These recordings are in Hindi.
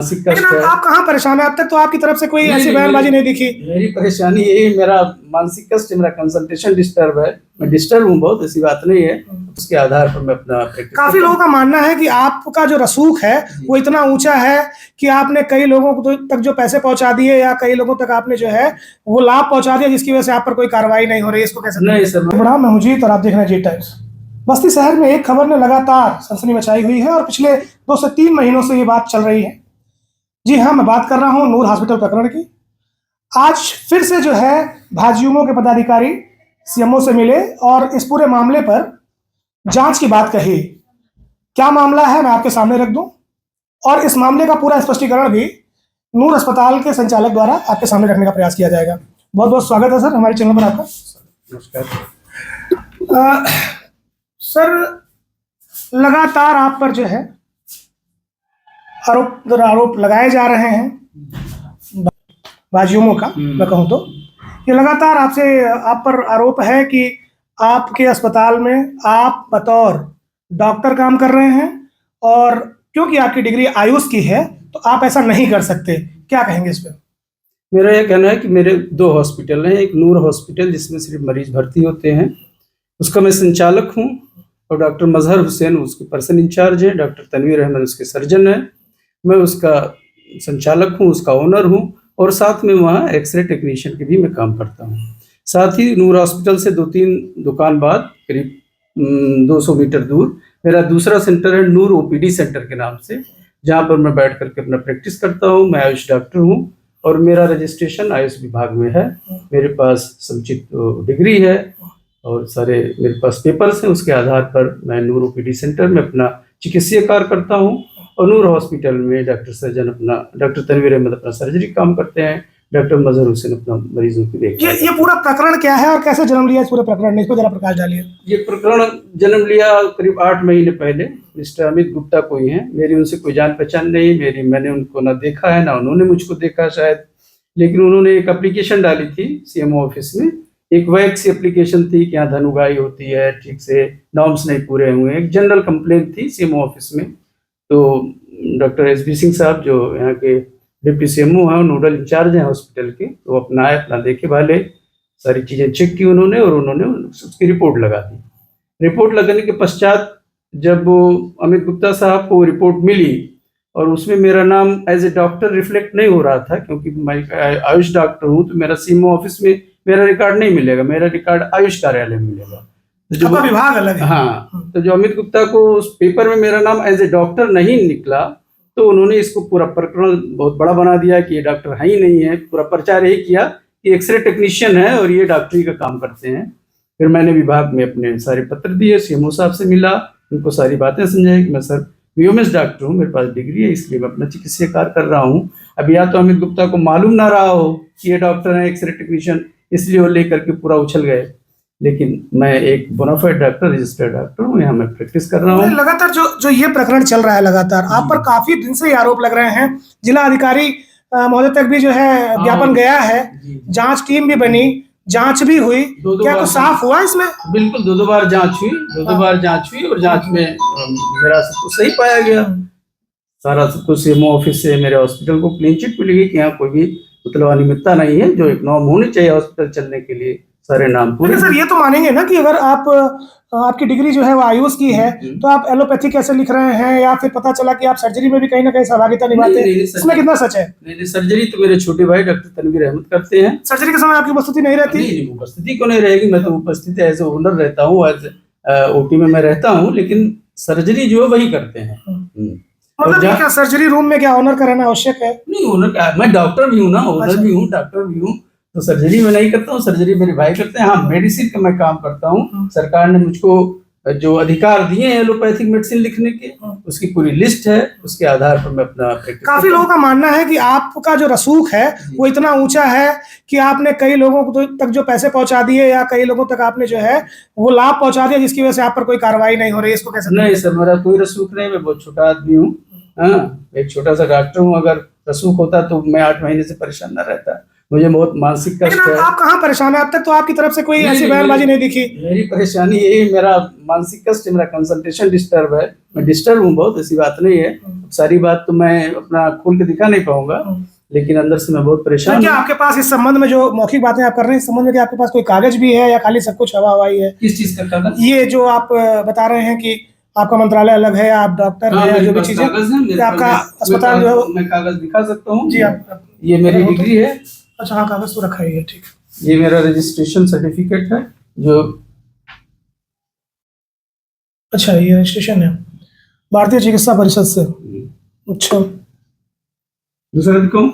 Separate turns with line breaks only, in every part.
मानसिक
लेकिन
कष्ट है।
आप कहाँ परेशान है? अब तक तो आपकी तरफ से कोई ऐसी बयानबाजी नहीं दिखी।
मेरी परेशानी यही, मेरा मानसिक कष्ट है, मेरा कंसंट्रेशन डिस्टर्ब है। मैं डिस्टर्ब हूँ बहुत, ऐसी बात नहीं है। उसके आधार पर मैं अपना प्रैक्टिस
काफी लोगों का मानना है कि आपका जो रसूख है वो इतना ऊंचा है कि आपने कई लोगों को तक जो पैसे पहुंचा दिए या कई लोगों तक आपने जो है वो लाभ पहुंचा दिया, जिसकी वजह से आप पर कोई कार्रवाई नहीं हो रही है। इसको कैसे?
नहीं सर,
बड़ा मैं हूं जीत और आप देख रहे हैं जी टाइम्स। बस्ती शहर में एक खबर ने लगातार सनसनी मचाई हुई है और पिछले 2 से 3 महीनों से ये बात चल रही है। जी हाँ, मैं बात कर रहा हूँ नूर हॉस्पिटल प्रकरण की। आज फिर से जो है भाजयुमो के पदाधिकारी सीएमओ से मिले और इस पूरे मामले पर जांच की बात कही। क्या मामला है मैं आपके सामने रख दूं और इस मामले का पूरा स्पष्टीकरण भी नूर अस्पताल के संचालक द्वारा आपके सामने रखने का प्रयास किया जाएगा। बहुत बहुत स्वागत है सर हमारे चैनल पर आपका।
नमस्कार।
सर, लगातार आप पर जो है आरोप लगाए जा रहे हैं भाजयुमो का। मैं कहूँ तो ये लगातार आप पर आरोप है कि आपके अस्पताल में आप बतौर डॉक्टर काम कर रहे हैं और क्योंकि आपकी डिग्री आयुष की है तो आप ऐसा नहीं कर सकते। क्या कहेंगे इस पर?
मेरा यह कहना है कि मेरे 2 हॉस्पिटल हैं। एक नूर हॉस्पिटल जिसमें सिर्फ मरीज भर्ती होते हैं, उसका मैं संचालक हूं, और डॉक्टर मजहर हुसैन उसके पर्सन इंचार्ज हैं, डॉक्टर तनवीर अहमद उसके सर्जन हैं। मैं उसका संचालक हूं, उसका ओनर हूं, और साथ में वहाँ एक्सरे टेक्नीशियन के भी मैं काम करता हूँ। साथ ही नूर हॉस्पिटल से 2-3 दुकान बाद करीब 200 मीटर दूर मेरा दूसरा सेंटर है, नूर ओपीडी सेंटर के नाम से, जहाँ पर मैं बैठ करके अपना प्रैक्टिस करता हूँ। मैं आयुष डॉक्टर हूँ और मेरा रजिस्ट्रेशन आयुष विभाग में है। मेरे पास समुचित डिग्री है और सारे मेरे पास पेपर्स हैं। उसके आधार पर मैं नूर ओपीडी सेंटर में अपना चिकित्सीय कार्य करता हूँ और नूर हॉस्पिटल में डॉक्टर तनवीर अहमद अपना सर्जरी काम करते हैं, डॉक्टर मजहर हुसैन अपना मरीजों की देखभाल।
ये पूरा प्रकरण क्या है और कैसे जन्म लिया इस पूरे प्रकरण ने? इस पर जरा प्रकाश डालिए।
ये प्रकरण जन्म लिया करीब 8 महीने पहले। मिस्टर अमित गुप्ता कोई हैं, मेरी उनसे कोई जान पहचान नहीं। मैंने उनको ना देखा है ना उन्होंने मुझको देखा शायद, लेकिन उन्होंने एक एप्लीकेशन डाली थी सीएमओ ऑफिस में। एक वैक्स एप्लीकेशन थी कि यहाँ धनुगाई होती है, ठीक से नॉर्म्स नहीं पूरे हुए। एक जनरल कंप्लेंट थी सीएमओ ऑफिस में। तो डॉक्टर एसबी सिंह साहब जो यहाँ के डिप्टी सीएमओ हैं, नोडल इंचार्ज हैं हॉस्पिटल के, तो अपना आए, अपना देखे भाले, सारी चीज़ें चेक की उन्होंने और उन्होंने उसकी रिपोर्ट लगा दी। रिपोर्ट लगाने के पश्चात जब अमित गुप्ता साहब को रिपोर्ट मिली और उसमें मेरा नाम एज ए डॉक्टर रिफ्लेक्ट नहीं हो रहा था, क्योंकि मैं आयुष डॉक्टर हूँ, तो मेरा सीएमओ ऑफिस में मेरा रिकॉर्ड नहीं मिलेगा, मेरा रिकॉर्ड आयुष कार्यालय में मिलेगा। तो जो
विभाग अलग है।
हाँ, तो जो अमित गुप्ता को उस पेपर में मेरा नाम एज ए डॉक्टर नहीं निकला, तो उन्होंने इसको पूरा प्रकरण बहुत बड़ा बना दिया कि ये डॉक्टर है ही नहीं है। पूरा प्रचार यही किया कि एक्सरे टेक्नीशियन है और ये डॉक्टरी का काम करते हैं। फिर मैंने विभाग में अपने सारे पत्र दिए, सीएमओ साहब से मिला, उनको सारी बातें समझाई कि मैं सर बीओएमएस डॉक्टर हूँ, मेरे पास डिग्री है, इसलिए मैं अपना चिकित्सीय कार्य कर रहा हूँ। अब या तो अमित गुप्ता को मालूम ना रहा हो कि ये डॉक्टर है एक्सरे टेक्नीशियन, इसलिए वो लेकर के पूरा उछल गए। लेकिन मैं एक बोनाफाइड डॉक्टर, रजिस्टर्ड डॉक्टर हूँ, यहाँ मैं प्रैक्टिस कर रहा हूँ।
लगातार जो ये प्रकरण चल रहा है, लगातार आप पर काफी दिन से आरोप लग रहे हैं। जिला अधिकारी महोदय तक भी जो है ज्ञापन गया है, जांच टीम भी बनी, जांच भी हुई। क्या कुछ साफ हुआ इसमें?
बिल्कुल, 2 बार जांच हुई, 2 बार जांच हुई और जांच में मेरा सब कुछ सही पाया गया। सारा सब कुछ सीएमओ ऑफिस से मेरे हॉस्पिटल को क्लीन चिट मिली कि यहाँ कोई भी मतलब अनियमितता नहीं है, जो एक नॉर्म होनी चाहिए हॉस्पिटल चलने के लिए, सारे नाम पूरे।
सर, ये तो मानेंगे ना कि अगर आपकी डिग्री जो है वो आयुष की है, तो आप एलोपैथी कैसे लिख रहे हैं, या फिर पता चला कि आप सर्जरी में भी कहीं ना कहीं सहभागिता निभाते हैं? इसमें कितना सच है?
नहीं, सर्जरी तो मेरे छोटे भाई डॉक्टर तनवीर अहमद करते हैं।
सर्जरी के समय आपकी उपस्थिति नहीं रहती?
नहीं, उपस्थिति क्यों नहीं रहेगी, मैं तो उपस्थिति एज ए ओनर रहता हूँ, एज ओटी में मैं रहता हूँ, लेकिन सर्जरी जो है वही करते हैं।
मतलब क्या सर्जरी रूम में क्या ऑनर का रहना आवश्यक है?
नहीं, ओनर क्या, मैं डॉक्टर भी हूँ ना, ओनर भी हूँ, डॉक्टर भी हूँ, तो सर्जरी में नहीं करता हूँ, सर्जरी मेरे भाई करते हैं। हाँ, मेडिसिन का मैं काम करता हूँ। सरकार ने मुझको जो अधिकार दिए हैं एलोपैथिक मेडिसिन लिखने के, उसकी पूरी लिस्ट है, उसके आधार पर मैं अपना प्रैक्टिस।
काफी लोगों का मानना है कि आपका जो रसूख है वो इतना ऊंचा है कि आपने कई लोगों को तक जो पैसे पहुंचा दिए या कई लोगों तक आपने जो है वो लाभ पहुंचा दिया, जिसकी वजह से आप पर कोई कार्रवाई नहीं हो रही है। इसको कैसे?
नहीं सर, मेरा कोई रसूख नहीं, मैं बहुत छोटा आदमी हूँ। हाँ, एक छोटा सा डॉक्टर हूँ। अगर रसूख होता तो मैं 8 महीने से परेशान न रहता। मुझे बहुत मानसिक कष्ट
लेकिन
है।
आप कहाँ परेशान है? अब तक तो आपकी तरफ से कोई ऐसी बयानबाजी नहीं दिखी।
मेरी परेशानी यही, मेरा मानसिक कष्ट है, मेरा कंसंट्रेशन डिस्टर्ब है। मैं डिस्टर्ब हूँ बहुत, ऐसी बात नहीं है। सारी बात तो मैं अपना खोल के दिखा नहीं पाऊंगा, लेकिन अंदर से मैं बहुत
तो
परेशान
क्या
हूँ।
आपके पास इस संबंध में जो मौखिक बातें आप कर रहे हैं, इस संबंध में क्या आपके पास कोई कागज भी है या खाली सब कुछ हवा हवाई है?
किस चीज का कागज?
ये जो आप बता रहे हैं कि आपका मंत्रालय अलग है, आप डॉक्टर
हाँ,
हैं,
मेरे
जो भी
पास
चीजें,
कागज है, मेरे
कि आपका
पास
अस्पताल जो है
मैं कागज दिखा सकता हूँ
जी आप
ये मेरी डिग्री है,
अच्छा हाँ कागज तो रखा ही है, ठीक।
ये मेरा रजिस्ट्रेशन सर्टिफिकेट है जो,
अच्छा ये रजिस्ट्रेशन है भारतीय चिकित्सा परिषद से। अच्छा
दूसरा दिखाऊं?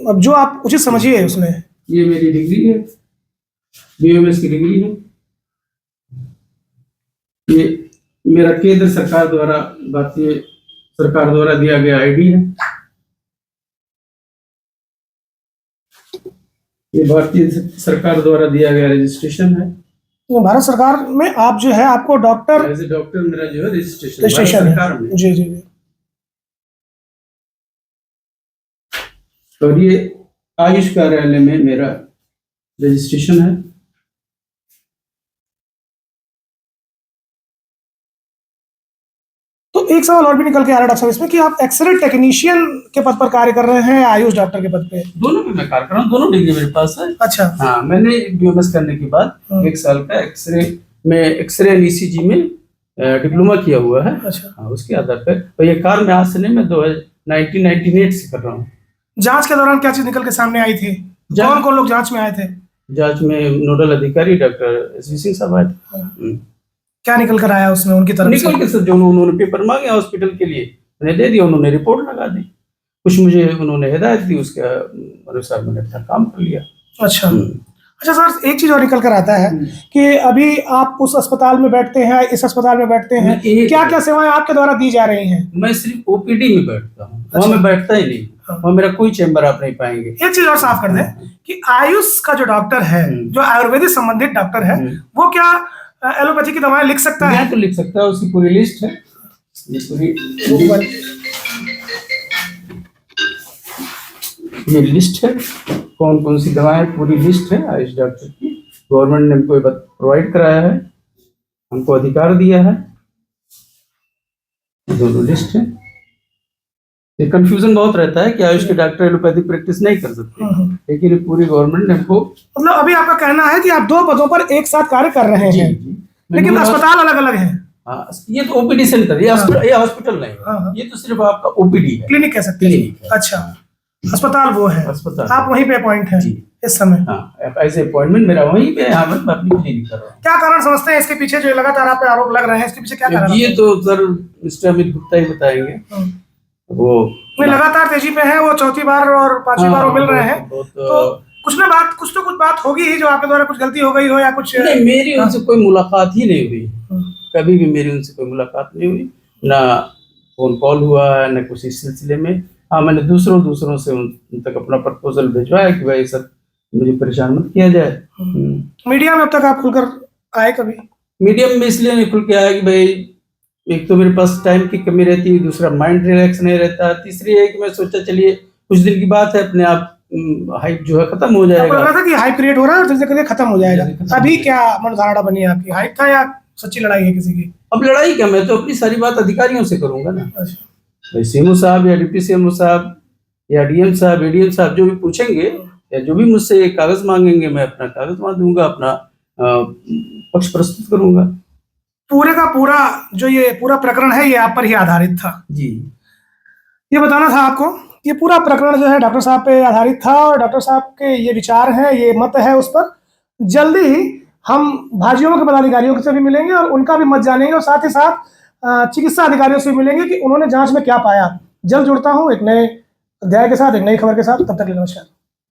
अब जो आप उचित समझिए उसमें।
ये मेरी डिग्री है, बीएमएस की डिग्री है। ये मेरा केंद्र सरकार द्वारा, भारतीय सरकार द्वारा दिया गया आईडी है। ये भारतीय सरकार द्वारा दिया गया रजिस्ट्रेशन है।
तो भारत सरकार में आप जो है आपको डॉक्टर
एज ए डॉक्टर मेरा जो है रजिस्ट्रेशन
रजिस्ट्रेशन
सरकार में।
है। जी जी जी।
और ये आयुष कार्यालय में मेरा रजिस्ट्रेशन है।
तो एक सवाल और भी निकल के आ रहा है डॉक्टर साहब इसमें कि आप एक्सरे टेक्नीशियन के पद पर कार्य कर रहे हैं, आयुष डॉक्टर के पद पे?
दोनों में मैं कार्य कर रहा हूँ, दोनों डिग्री मेरे पास है।
अच्छा
हाँ, मैंने बीएमएस करने के बाद 1 साल का एक्सरे एंड ईसीजी में डिप्लोमा किया हुआ है।
अच्छा।
हाँ, उसके आधार पर तो ये कार्य मैं आज से नहीं, मैं 1998 से कर रहा हूँ।
जांच के दौरान क्या चीज निकल के सामने आई थी? कौन कौन लोग जांच में आए थे?
जांच में नोडल अधिकारी डॉक्टर एसवी सिंह साहब आए थे।
क्या निकल कर आया उसमें उनकी तरफ से?
निकल के सर जो उन्होंने पेपर मांगे हॉस्पिटल के लिए मैंने दे दिया, उन्होंने रिपोर्ट लगा दी, कुछ मुझे उन्होंने हिदायत दी, उसके अनुसार मैंने अपना काम कर लिया।
अच्छा अच्छा सर, एक चीज और निकल कर आता है कि अभी आप उस अस्पताल में बैठते हैं, इस अस्पताल में बैठते हैं, क्या क्या सेवाएं आपके द्वारा दी जा रही हैं?
मैं सिर्फ ओपीडी में बैठता हूँ, वहाँ मैं बैठता ही नहीं, वहाँ मेरा कोई चैम्बर आप नहीं पाएंगे।
एक चीज और साफ कर दें कि आयुष का जो डॉक्टर है, जो आयुर्वेदिक संबंधित डॉक्टर है, वो क्या एलोपैथी की दवाएं लिख सकता है?
तो लिख सकता है, उसकी पूरी लिस्ट है। ये लिस्ट है, कौन कौन सी दवाएं, पूरी लिस्ट है आयुष डॉक्टर की। गवर्नमेंट ने हमको प्रोवाइड कराया है, हमको अधिकार दिया है, दोनों लिस्ट है। ये कंफ्यूजन बहुत रहता है कि आयुष के डॉक्टर एलोपैथिक प्रैक्टिस नहीं कर सकते, लेकिन ये पूरी गवर्नमेंट ने हमको,
मतलब अभी आपका कहना है कि आप 2 पदों पर एक साथ कार्य कर रहे हैं, लेकिन अस्पताल अलग अलग है।
हाँ, ये तो ओपीडी सेंटर, ये हॉस्पिटल नहीं है, ये तो सिर्फ आपका ओपीडी है,
क्लिनिक कह सकते हैं। अच्छा, अस्पताल वो है,
अस्पताल
आप वहीं पे अपॉइंट हैं इस समय?
हाँ, ऐसे अपॉइंटमेंट मेरा वहीं पे है। हाँ, मैं अपनी क्लिनिक कर रहा हूँ।
क्या कारण समझते हैं इसके पीछे जो लगातार आप पे आरोप लग रहे हैं, इसके पीछे क्या कारण है?
ये तो सर मिस्टर अमित गुप्ता ही बताएंगे। वो
लगातार तेजी पे है, वो 4थी बार और 5वीं बार वो मिल रहे हैं, तो कुछ बात होगी ही, जो आपके द्वारा कुछ गलती हो गई हो या कुछ?
नहीं, मेरी उनसे कोई मुलाकात ही नहीं हुई, कभी भी मेरी उनसे कोई मुलाकात नहीं हुई, ना फोन कॉल हुआ है, ना कुछ इस सिलसिले में। हाँ, मैंने दूसरों से उन तक अपना प्रपोजल भिजवाया कि भाई सर मुझे परेशान मत किया जाए।
मीडिया में अब तक आप खुलकर आए कभी?
मीडिया में इसलिए नहीं खुल के आया कि भाई एक तो मेरे पास टाइम की कमी रहती है, दूसरा माइंड रिलैक्स नहीं रहता, तीसरी है कि मैं सोचा चलिए कुछ दिन की बात है, अपने आप हाइप जो है खत्म हो जाएगा।
लगा था कि हाइप क्रिएट हो रहा है और धीरे धीरे खत्म हो जाएगा। अभी क्या मनोधारणा बनी है आपकी? हाइप था या सच्ची लड़ाई है किसी की? अब
लड़ाई क्या, मैं तो अपनी सारी बात अधिकारियों से करूंगा ना। भाई सीएमओ साहब या डिप्टी सीएमओ साहब या डीएम साहब, एडीएम साहब जो भी पूछेंगे या जो भी मुझसे कागज मांगेंगे, मैं अपना कागज मांग दूंगा, अपना पक्ष प्रस्तुत करूंगा।
पूरे का पूरा जो ये पूरा प्रकरण है ये आप पर ही आधारित था? जी, ये बताना था आपको, ये पूरा प्रकरण जो है डॉक्टर साहब पे आधारित था और डॉक्टर साहब के ये विचार हैं, ये मत है उस पर। जल्दी ही हम भाजयुमो के पदाधिकारियों से भी मिलेंगे और उनका भी मत जानेंगे और साथ ही साथ चिकित्सा अधिकारियों से मिलेंगे कि उन्होंने जांच में क्या पाया। जल्द जुड़ता हूँ एक नए अध्याय के साथ, एक नई खबर के साथ, तब तक के लिए नमस्कार।